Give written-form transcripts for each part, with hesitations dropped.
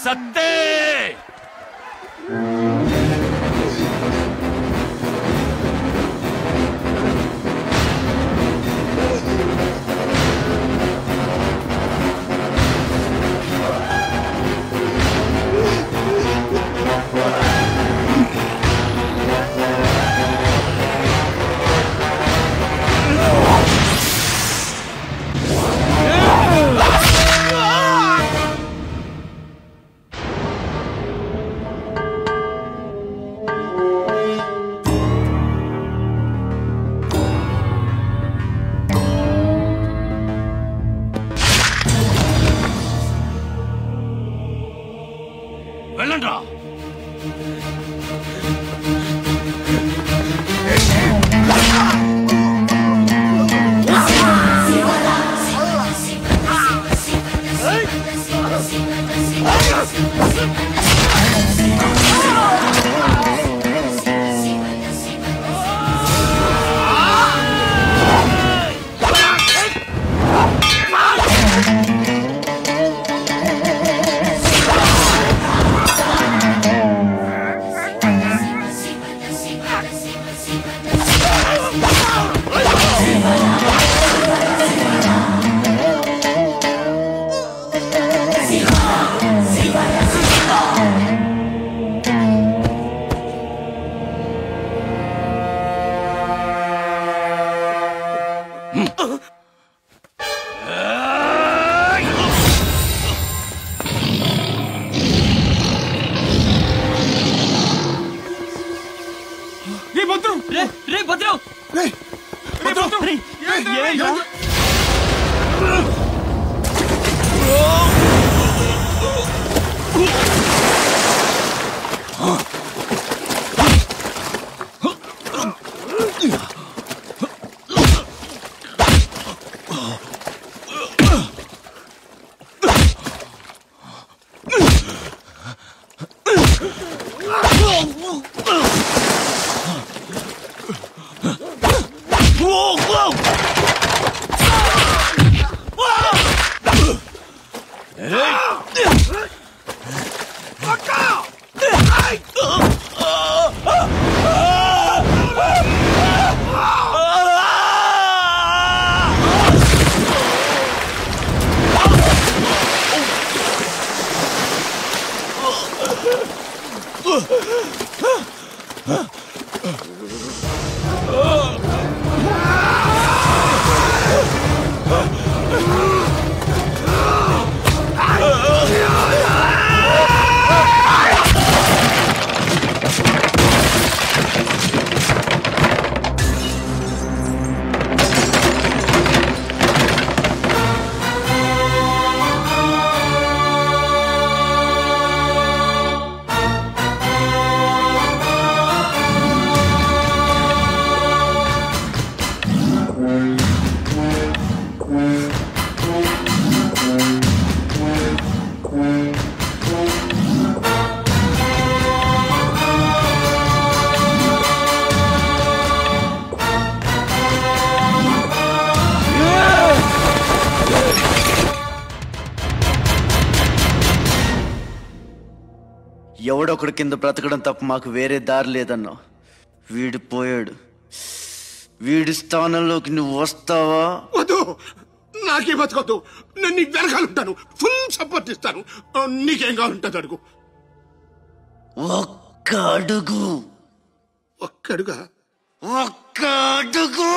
సత్తే ఎవడొకడి కింద బ్రతకడం తప్ప మాకు వేరే దారి లేదన్నా. వీడు పోయాడు. వీడి స్థానంలోకి నువ్వు వస్తావా? వద్దు, నాకే బతకొద్దు. నేను నీకు వెనకాలంటాను, ఫుల్ సపోర్ట్ ఇస్తాను. నీకేం కావాలంటుంది అడుగు. ఒక్క అడుగు. ఒక్క అడుగా? ఒక్క అడుగు.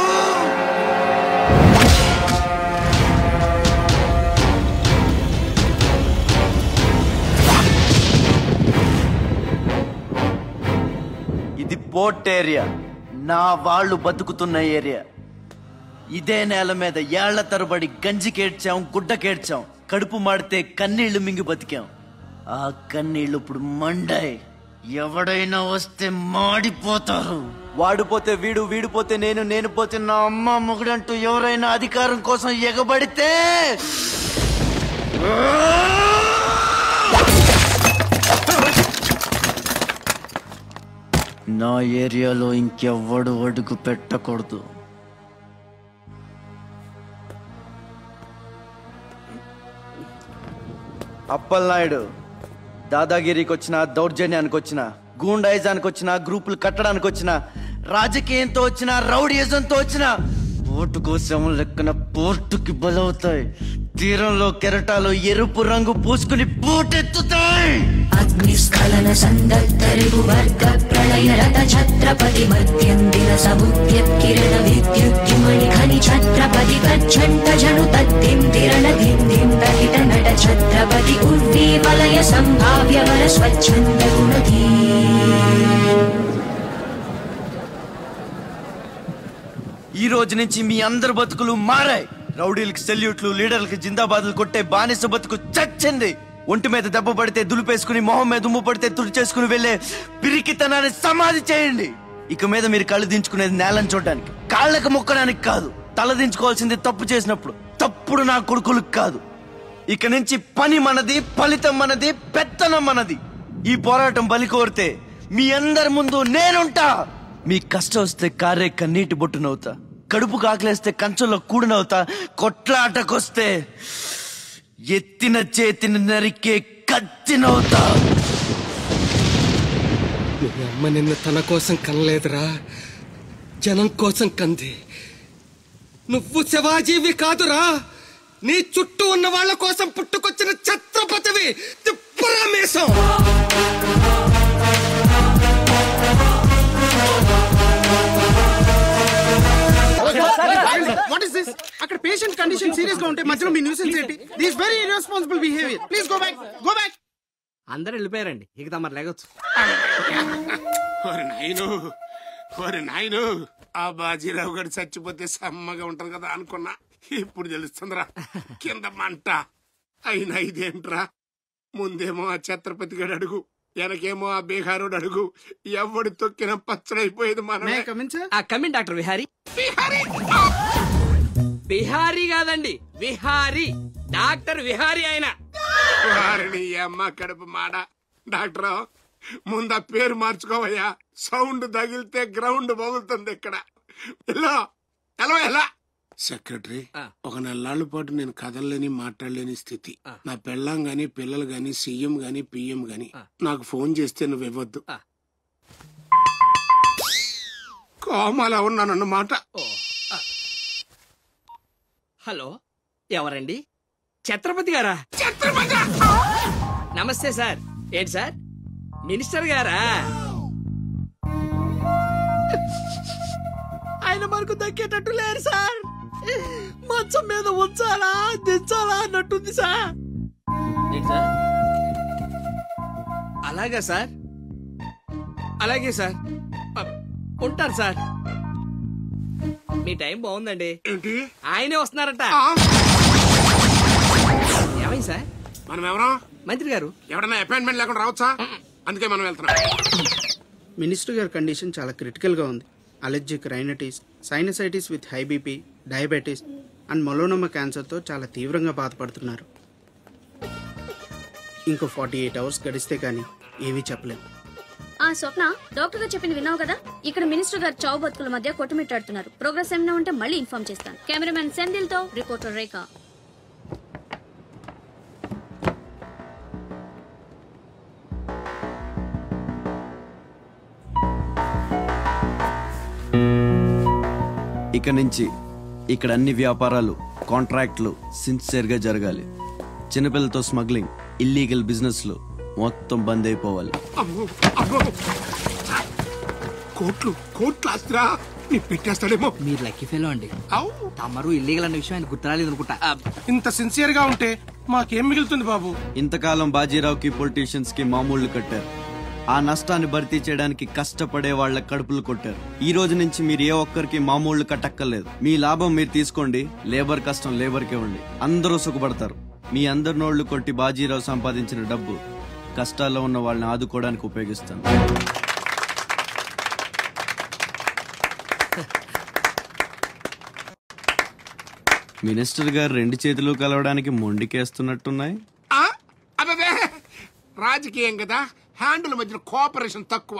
ఇది పోర్ట్ ఏరియా, నా వాళ్ళు బతుకుతున్న ఏరియా. ఇదే నేల మీద ఏళ్ల తరబడి గంజికేడ్చాం, గుడ్డకేడ్చాం, కడుపు మాడితే కన్నీళ్లు మింగి బతికాం. ఆ కన్నీళ్ళు ఇప్పుడు మండాయి. ఎవడైనా వస్తే మాడిపోతారు. వాడిపోతే వీడు, వీడిపోతే నేను, నేను పోతే నా అమ్మ మొగుడంటూ ఎవరైనా అధికారం కోసం ఎగబడితే నా ఏరియాలో ఇంకెవ్వడు అడుగు పెట్టకూడదు. అప్పలనాయుడు దాదాగిరికి వచ్చిన, దౌర్జన్యానికి వచ్చిన, గూండాయిజానికి వచ్చిన, గ్రూపులు కట్టడానికి వచ్చిన, రాజకీయంతో వచ్చిన, రౌడీయిజంతో వచ్చిన ఓటు కోసం లెక్కన పోర్టుకి బలవుతాయి. తీరంలో కెరటాలు ఎరుపు రంగు పూసుకుని పోటెత్తుతాయి. అగ్నిస్ఖలన సందత్తరిపు వర్గ ప్రళయ రథ ఛత్రపతి మధ్యందిన సముద్యత్కిరణ విద్యుద్యుమణి ఖని ఛత్రపతి కచ్చంట జను తద్దిం తిరణ దిందిం తహిత నట ఛత్రపతి ఉర్వీ వలయ సంభావ్య వర స్వచ్ఛంద గుణధీ. ఈ రోజు నుంచి మీ అందరి బతుకులు మారాయి. రౌడీలకి సెల్యూట్లు, లీడర్లకి జిందాబాదులు కొట్టే బానిస బతుకు చచ్చింది. ఒంటి మీద దెబ్బ పడితే దులిపేసుకుని, మొహం మీద ఉమ్ము పడితే తుడిచేసుకుని వెళ్లే పిరికితనాన్ని సమాధి చేయండి. ఇక మీద మీరు కళ్ళు దించుకునేది నేలను చూడడానికి, కాళ్ళకు మొక్కడానికి కాదు. తల దించుకోవాల్సింది తప్పు చేసినప్పుడు, తప్పుడు నా కొడుకులకు కాదు. ఇక నుంచి పని మనది, ఫలితం మనది, పెత్తనం మనది. ఈ పోరాటం బలి కోరితే మీ అందరి ముందు నేనుంటా. మీ కష్టం వస్తే కారే కన్నీటి బొట్టునవుతా, కడుపు కాకలేస్తే కంచంలో కూడినవుతా, కొట్లాటకొస్తే ఎత్తిన చేతిని నరికే కత్తినవుతా. మీ అమ్మ నిన్ను తన కోసం కనలేదురా, జనం కోసం కంది. నువ్వు శివాజీవి కాదురా, నీ చుట్టూ ఉన్న వాళ్ళ కోసం పుట్టుకొచ్చిన ఛత్రపతివి. తిప్పరామేశం. What is this? అక్కడ పేషెంట్ కండిషన్ సీరియస్ గా ఉంటే మధ్యలో మీ న్యూసెన్స్ ఏంటి? This very irresponsible behaviour. Please go back, go back. అందరు వెళ్ళిపోయారండి, ఇక తమరు లేగొచ్చు. ఓరి నాయను, ఆ బాజీరావు గారు చచ్చిపోతే సమ్మగా ఉంటది కదా అనుకున్నా. ఇప్పుడు తెలుస్తుందిరా కింద మంట. అయినా ఇదేంట్రా, ముందేమో ఆ ఛత్రపతి గడు అడుగు, వెనకేమో ఆ బీహారోడు అడుగు. ఎవడు తొక్కిన పచ్చడైపోయేది మనమే. Coming doctor Vihari. బిహారీ కాదండి, విహారీ. డాక్టర్ విహారీ ఆయన. వారిని అమ్మ కడుపు మాడ. డాక్టర్ ముందు ఆ పేరు మార్చుకోవయ్యా. సౌండ్ తగిలితే గ్రౌండ్ బగులుతుంది ఇక్కడ. ఎలా సెక్రటరీ, ఒక నెలల పాటు నేను కదలలేని, మాట్లాడలేని స్థితి. నా పెళ్ళాం గాని, పిల్లలు గాని, సీఎం గాని, పిఎం గాని నాకు ఫోన్ చేస్తే నువ్వు ఇవ్వద్దు. కోమాలో ఉన్నానన్నమాట. హలో, ఎవరండి? ఛత్రపతి గారా? నమస్తే సార్. ఏంటి సార్, మినిస్టర్ గారా? ఆయన మనకు దక్కేటట్టు లేరు సార్. మంచం మీద ఉంచాలా దించాలా అన్నట్టుంది సార్. అలాగా సార్, అలాగే సార్, ఉంటారు సార్. మీ టైం బాగుందండి. ఏంటి, ఆయనే వస్తున్నారట. ఏమైంది సార్? మనం ఎవరో మంత్రి గారు. ఎవడన్నా అపాయింట్మెంట్ లేకుండా రావచ్చా? అందుకే మనం వెళ్తున్నాం. మినిస్టర్ గారి కండిషన్ చాలా క్రిటికల్ గా ఉంది. Allergic rhinitis, sinusitis with high BP, diabetes and melanoma క్యాన్సర్తో చాలా తీవ్రంగా బాధపడుతున్నారు. ఇంకో 48 అవర్స్ గడిస్తే కానీ ఏమీ చెప్పలేము. స్వప్న, డాక్టర్ గారు చెప్పింది విన్నావు కదా? ఇక్కడ మినిస్టర్ గారు చావు బతుకుల మధ్య కొట్టుమిట్టాడుతున్నారు. ప్రోగ్రెస్ ఏమైనా ఉంటే మళ్ళీ ఇన్ఫార్మ్ చేస్తాను. కెమెరామెన్ సెందిల్ తో రిపోర్టర్ రేఖ. ఇక నుంచి ఇక్కడ అన్ని వ్యాపారాలు, కాంట్రాక్ట్లు సిన్సియర్గా జరగాలి. చిన్నపిల్లలతో స్మగ్లింగ్, ఇల్లీగల్ బిజినెస్లు మొత్తం బంద్ అయిపోవాలి. కోట్లు ఆస్తిరా పెట్టేస్తాడేమో. మీరు లక్కీ ఫెలో అండి. తమరు ఇల్లీగల్ అన్న విషయం ఆయన గుర్తురాలేదు అనుకుంటా. ఇంత సిన్సియర్ గా ఉంటే మాకేం మిగులుతుంది బాబు? ఇంతకాలం బాజీరావుకి, పొలిటీషియన్స్ కి మామూళ్లు కట్టారు. ఆ నష్టాన్ని భర్తీ చేయడానికి కష్టపడే వాళ్ళ కడుపులు కొట్టారు. ఈ రోజు నుంచి మీరు ఏ ఒక్కరికి మామూళ్లు కట్టక్కర్లేదు. మీ లాభం మీరు తీసుకోండి, లేబర్ కష్టం లేబర్కే ఉండి అందరూ సుఖపడతారు. మీ అందరి నోళ్లు కొట్టి బాజీరావు సంపాదించిన డబ్బు కష్టాల్లో ఉన్న వాళ్ళని ఆదుకోవడానికి ఉపయోగిస్తాను. మినిస్టర్ గారు 2 చేతులు కలవడానికి మొండికేస్తున్నట్టున్నాయి. అబ్బే, రాజకీయం కదా, హ్యాండుల మధ్యన కోఆపరేషన్ తక్కువ.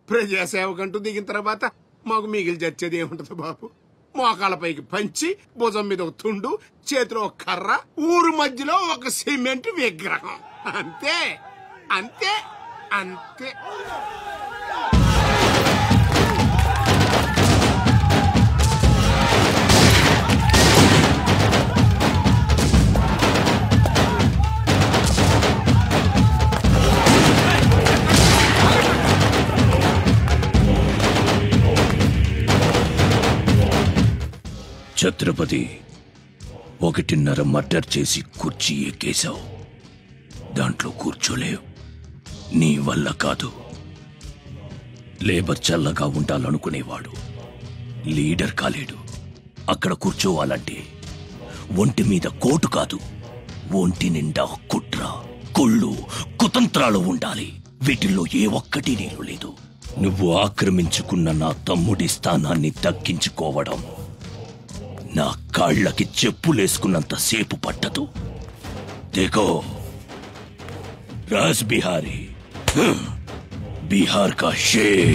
ప్రజాసేవకంటూ దిగిన తర్వాత మాకు మిగిలి చచ్చేది ఏముంటది బాబు? మోకాళ్ళ పైకి పంచి, భుజం మీద ఒక తుండు, చేతిలో ఒక కర్ర, ఊరు మధ్యలో ఒక సిమెంట్ విగ్రహం. అంతే అంతే అంతే. ఛత్రపతి, 1.5 మర్డర్ చేసి కుర్చీ ఎక్కేశావు. దాంట్లో కూర్చోలేవు. నీ వల్ల కాదు. లేబర్ చల్లగా ఉండాలనుకునేవాడు లీడర్ కాలేడు. అక్కడ కూర్చోవాలంటే ఒంటి మీద కోటు కాదు, ఒంటి నిండా కుట్ర, కుళ్ళు, కుతంత్రాలు ఉండాలి. వీటిల్లో ఏ ఒక్కటి నీళ్ళు లేదు. నువ్వు ఆక్రమించుకున్న నా తమ్ముడి స్థానాన్ని దక్కించుకోవడం నా కాళ్ళకి చెప్పులేసుకున్నంత సేపు పట్టదు. देखो राज बिहारी, बिहार का शेर.